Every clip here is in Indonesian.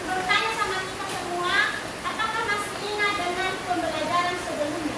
Bertanya sama kita semua, apakah masih ingat dengan pembelajaran sebelumnya?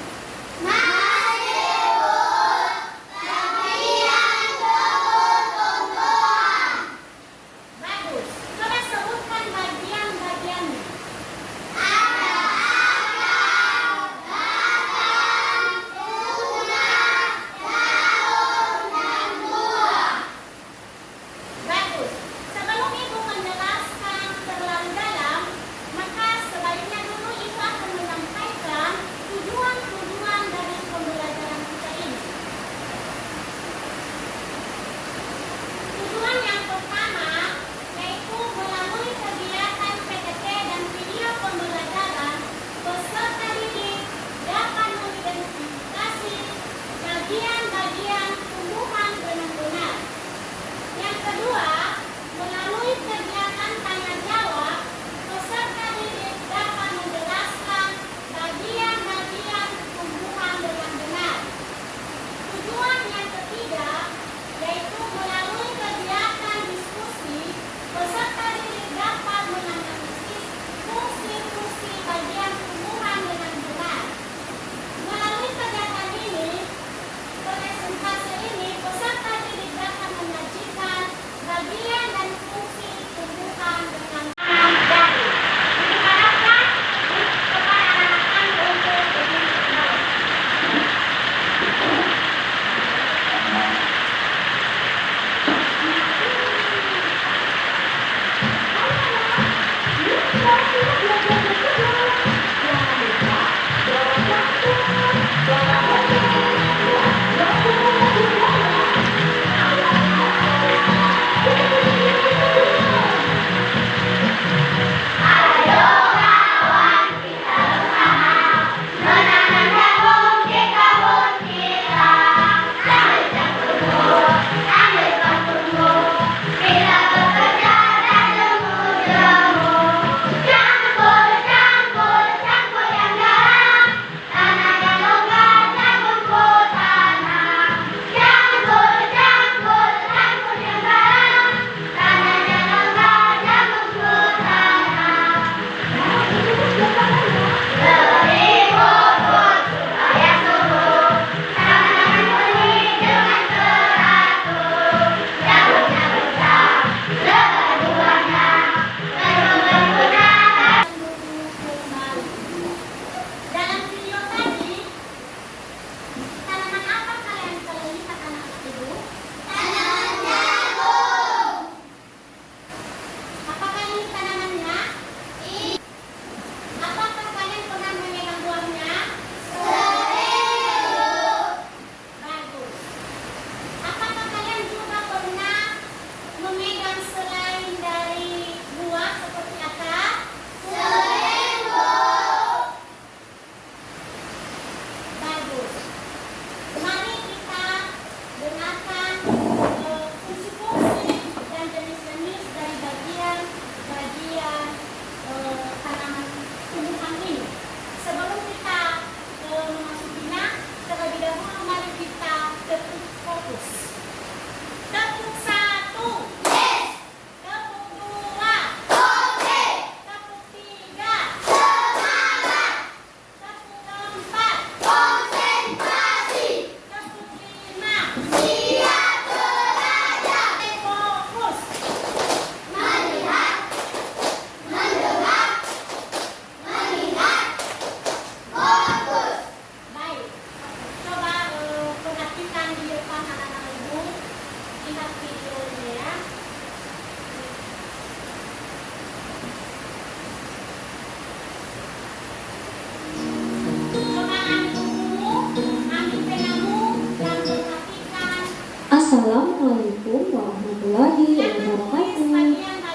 Assalamualaikum warahmatullahi wabarakatuh.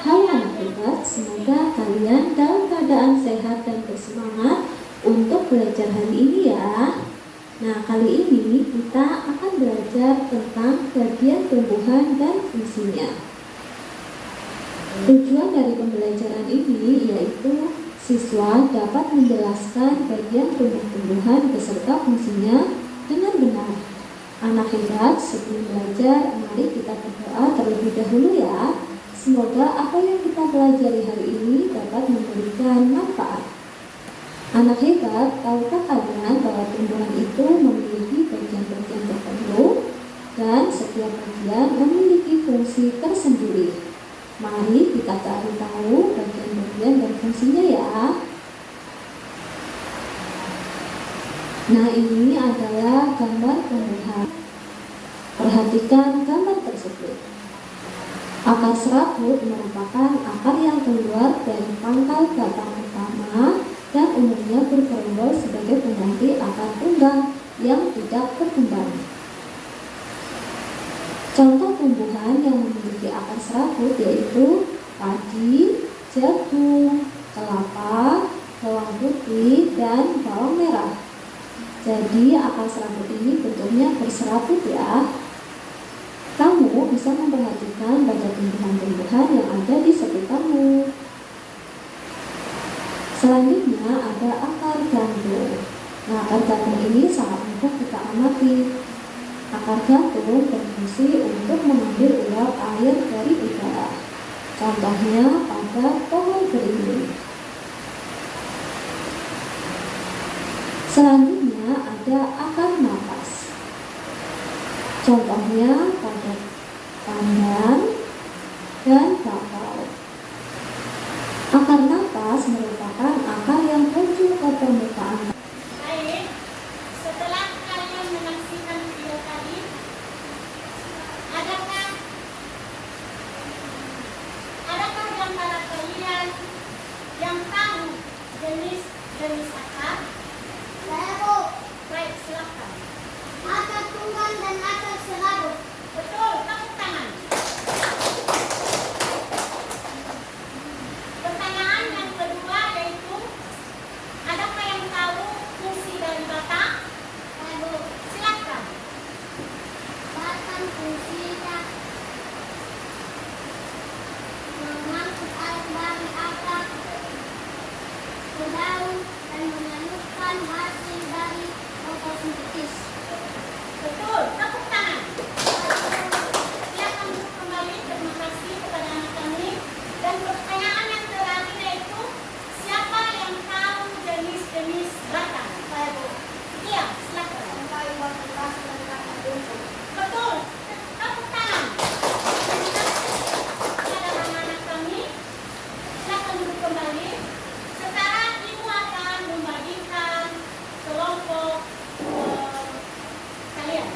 Halo anak hebat, semoga kalian dalam keadaan sehat dan bersemangat untuk belajar hari ini ya. Nah, kali ini kita akan belajar tentang bagian tumbuhan dan fungsinya. Tujuan dari pembelajaran ini yaitu siswa dapat menjelaskan bagian tumbuh-tumbuhan beserta fungsinya dengan benar. Anak hebat, sebelum belajar, mari kita berdoa terlebih dahulu ya. Semoga apa yang kita pelajari hari ini dapat memberikan manfaat. Anak hebat, tahukah kalian bahwa tumbuhan itu memiliki bagian-bagian tertentu dan setiap bagian memiliki fungsi tersendiri. Mari kita cari tahu bagian-bagian dan fungsinya ya. Nah, ini adalah gambar tumbuhan. Perhatikan gambar tersebut. Akar serabut merupakan akar yang keluar dari pangkal batang utama dan umumnya bergerombol sebagai pengganti akar tunggal yang tidak berkembang. Contoh tumbuhan yang memiliki akar serabut yaitu padi, jagung, kelapa, bawang putih, dan bawang merah. Jadi akar serabut ini bentuknya berserabut ya. Kamu bisa memperhatikan pada tumbuhan-tumbuhan yang ada di sekitarmu. Selanjutnya ada akar gantung. Nah, akar gantung ini sangat mudah kita amati. Akar gantung berfungsi untuk mengambil uap air dari udara. Contohnya pada pohon beringin. Selanjutnya ada akar napas. Contohnya pada pandan dan bakau. Akar napas merupakan akar yang muncul ke permukaan. Baik, setelah kalian menyaksikan video tadi, adakah di antara kalian yang tahu jenis akar? Saya Bu, Baik, silakan. akar tunggal dan akar serabut. Betul, tepuk tangan. Pertanyaan yang kedua yaitu, adakah yang tahu fungsi dari batang? Saya Bu, Silakan. batang fungsinya mengangkut air dari akar ke daun dan menyalurkan hasil dari fotosintesis. Betul, tepuk tangan. Silakan duduk kembali. Terima kasih kepada anak kami. Dan pertanyaan yang terakhir yaitu, siapa yang tahu jenis-jenis batang? Saya Bu, Iya, silakan. kayu batu keras dan akar rumput. Betul, tepuk tangan. Terima kasih kepada anak-anak kami. Silakan duduk kembali. Sekarang ibu akan membagikan kelompok kalian.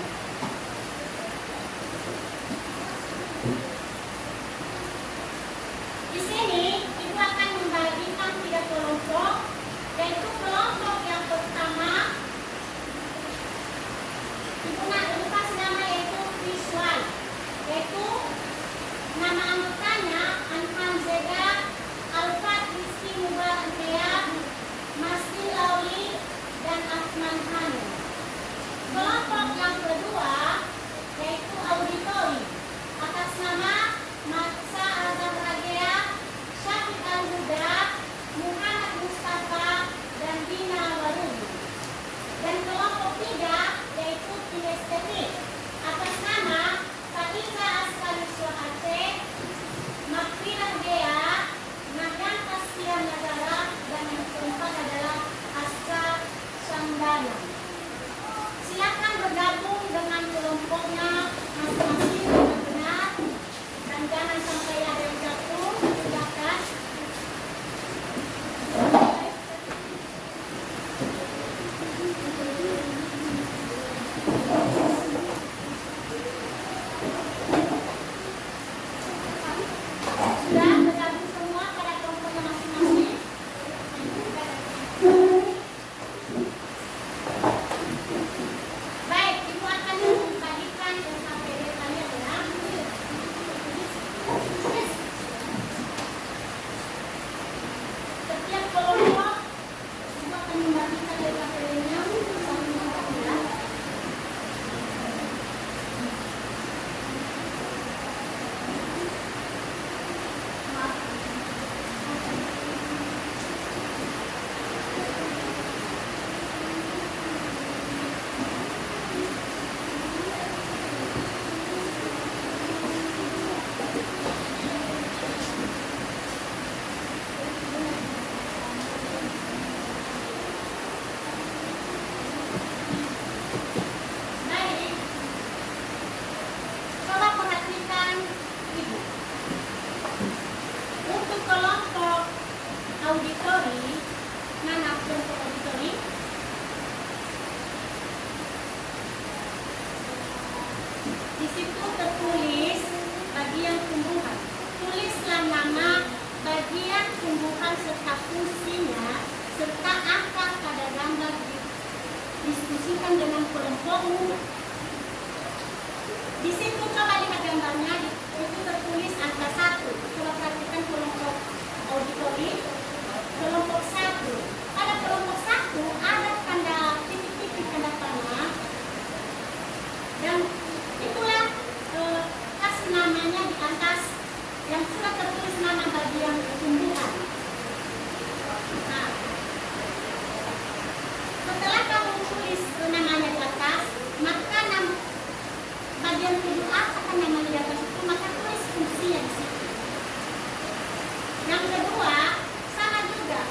bagian tumbuhan serta fungsinya, serta angka pada gambar diskusikan dengan kelompokmu. Di situ coba lihat gambarnya, itu tertulis angka 1. Coba perhatikan kelompok auditori. Kelompok 1. Pada kelompok 1 ada tanda titik-titik tanda panah. Dan itulah kasih namanya di atas yang sudah tertulis nama bagian tumbuhan. Nah, setelah kamu tulis namanya di atas, maka bagian kedua akan namanya di atas itu, maka tulis fungsinya di situ. Yang kedua, sama juga.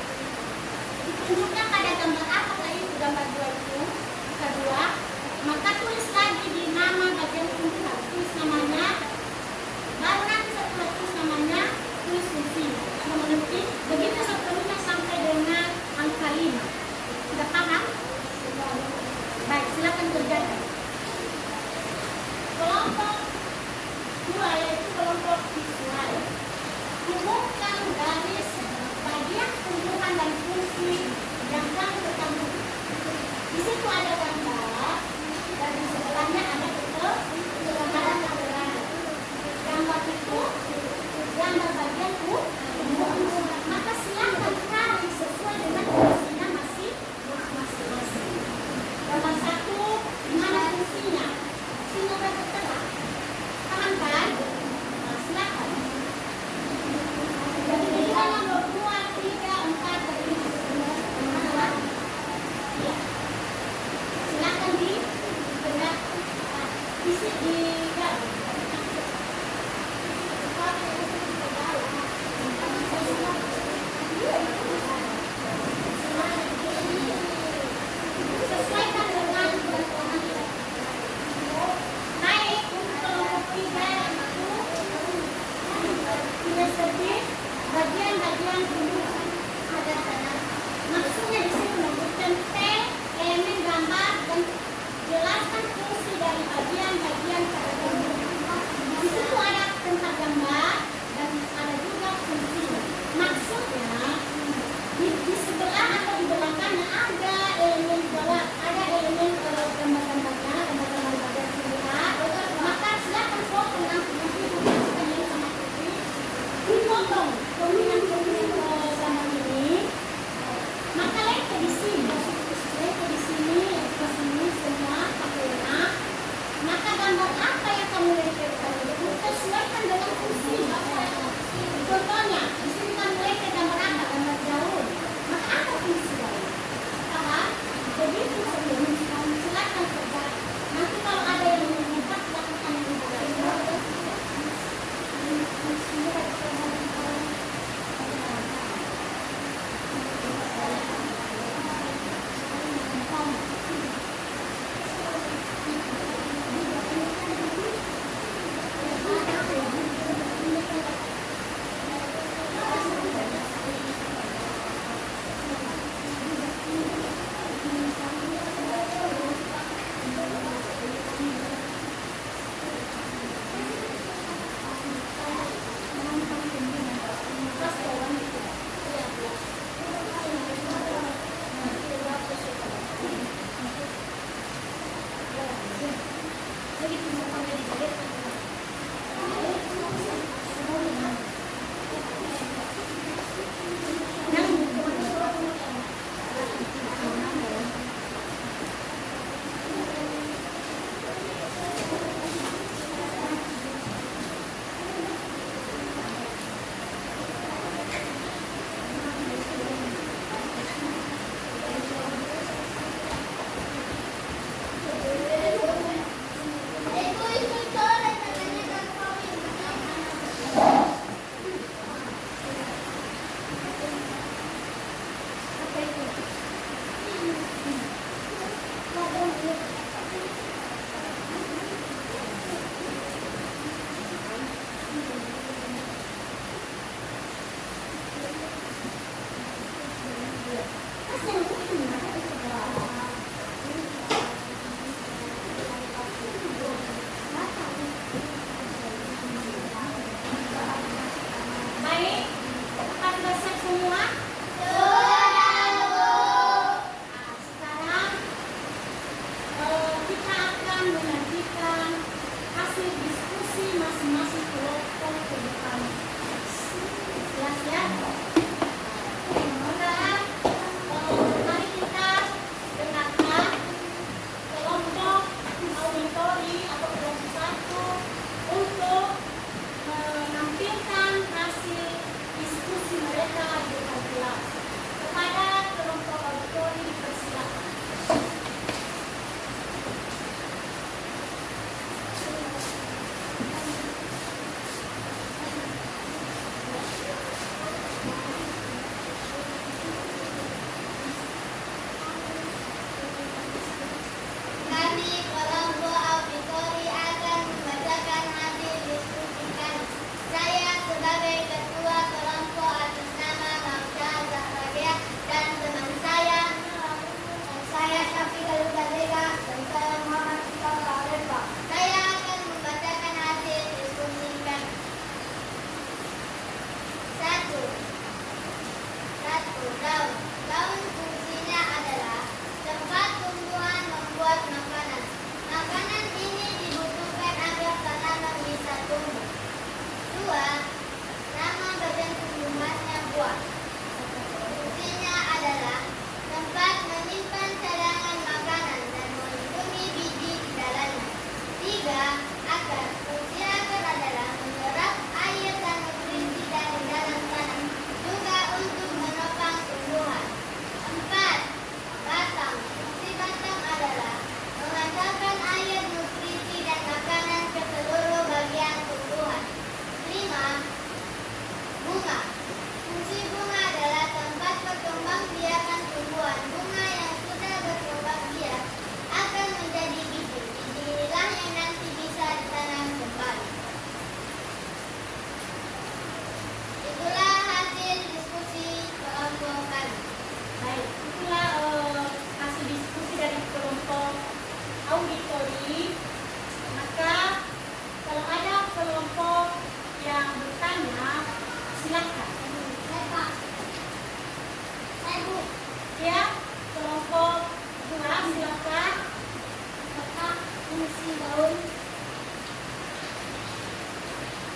daun.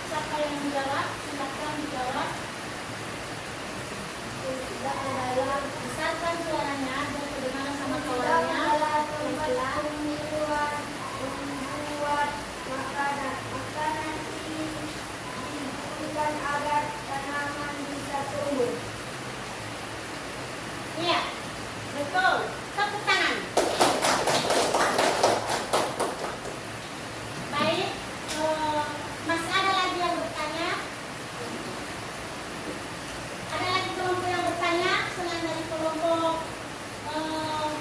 Siapa yang menjawab? Silakan dijawab. Tidak adalah Besarkan suaranya biar kedengaran sama tidak kawannya. adalah tempat pembuat makanan ini dibutuhkan agar tanaman bisa tumbuh. Iya, betul. Tepuk tangan. Baik, masih ada lagi yang bertanya? Ada lagi kelompok yang bertanya selain dari kelompok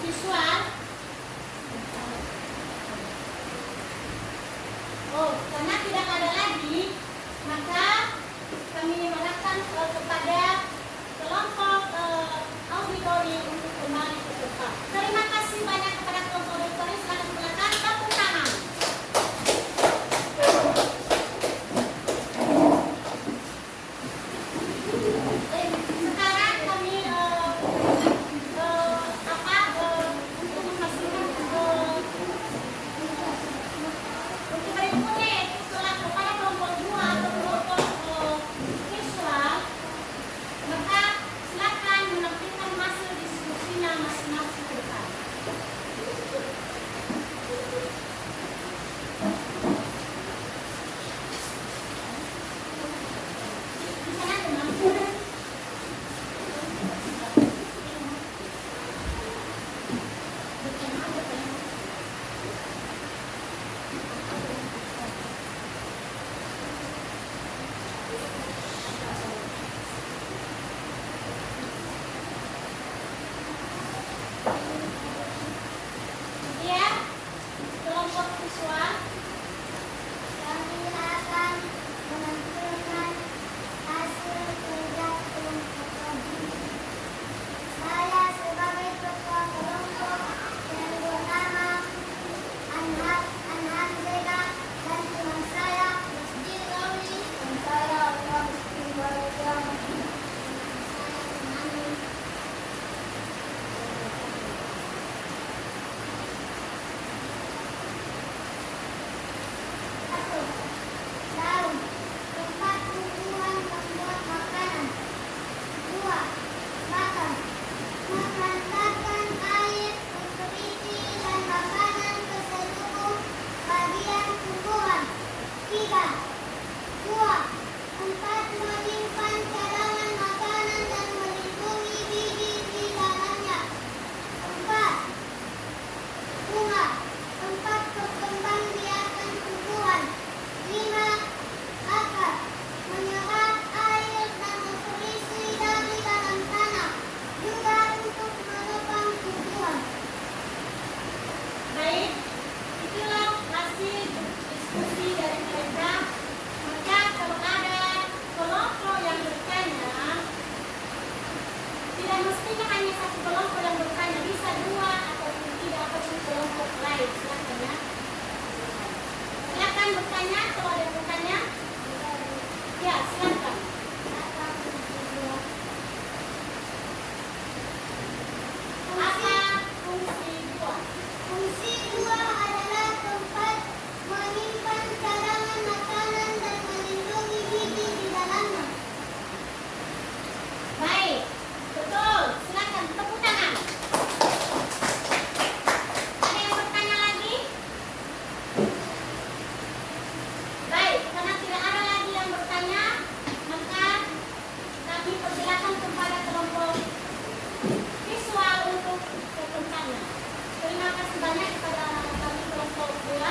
visual? Oh, karena tidak ada lagi, maka kami mengarahkan kepada kelompok auditori untuk kembali ke tempat. Terima kasih banyak kepada kelompok auditori. Silakan tepuk tangan. Sekarang kami untuk memastikan untuk berikutnya yaitu kepada kelompok 2 atau kelompok visual, maka silakan menampilkan hasil diskusinya masing-masing ke depan. Di sana teman. Ya, kelompok visual. Kami akan menampilkan hasil kerja kelompok kami. Saya sebagai ketua kelompok yang bernama Anham Zeda dan teman saya Masjid Lauli dan saya Masjid Barjam. Daun, tempat tumbuhan membuat makanan. 2. Makan, menghantarkan air untuk isi dan makanan ke seluruh bagian tumbuhan. 3. Buah, tempat menyimpan cadangan makanan dan melindungi biji di dalamnya. 4. Bunga, tempat berkembang biakan tumbuhan. 5. Akar, menyerap air dan nutrisi dari dalam tanah, juga untuk menopang tumbuhan. Baik, itulah hasil diskusi dari mereka. Maka kalau ada kelompok yang bertanya, tidak mestinya hanya satu kelompok yang bertanya, bisa 2 ataupun 3 ataupun kelompok lain. Silakan ya. Silakan bertanya kalau ada yang bertanya. Ya, silakan. Apa fungsi buah? Fungsi buah adalah tempat menyimpan cadangan makanan dan melindungi biji di dalamnya. Baik, betul. Silakan tepuk tangan. Ada yang bertanya lagi? Baik, karena tidak ada lagi yang bertanya, maka kami persilakan kepada kelompok visual untuk ke tempatnya. Terima kasih banyak kepada kami kelompok 2.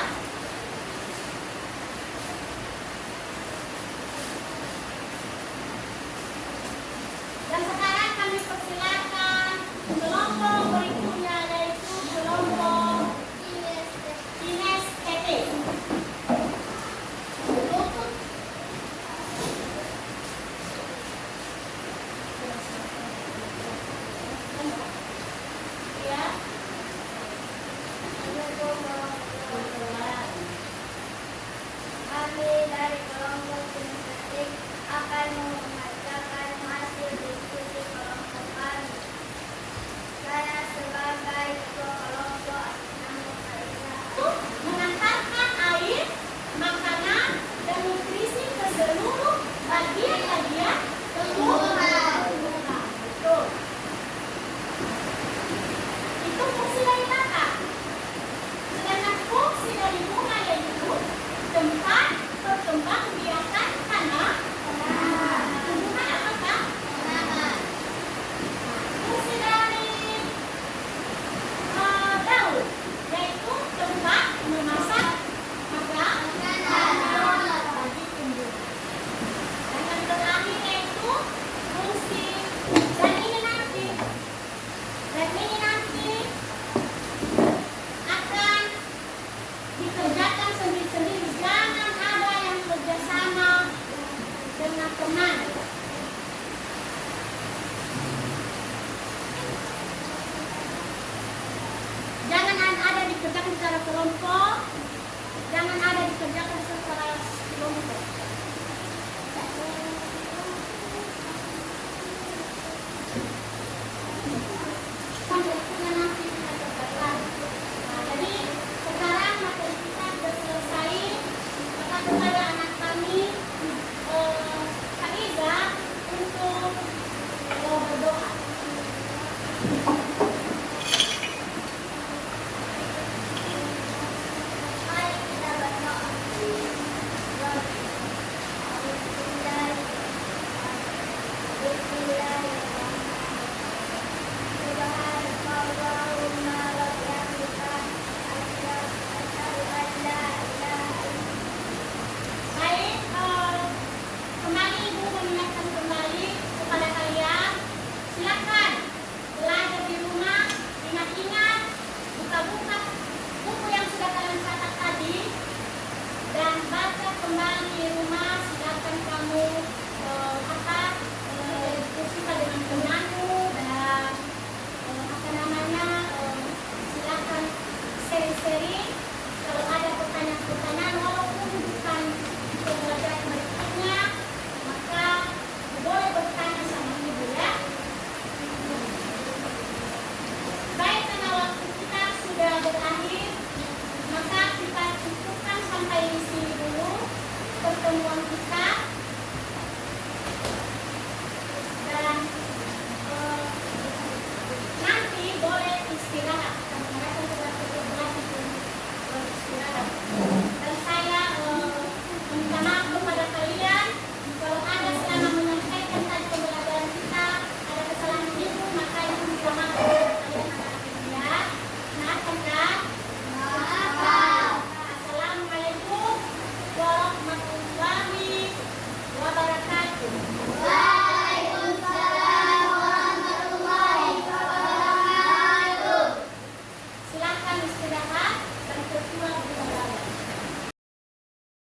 Dan sekarang kami persilakan kelompok berikutnya yaitu kelompok kinestetik. Ya. Kami dari kelompok kinestetik akan membacakan hasil diskusi kelompok kami. Saya sebagai ketua kelompok namun saya Mengantarkan kelompok, jangan ada dikerjakan secara kelompok.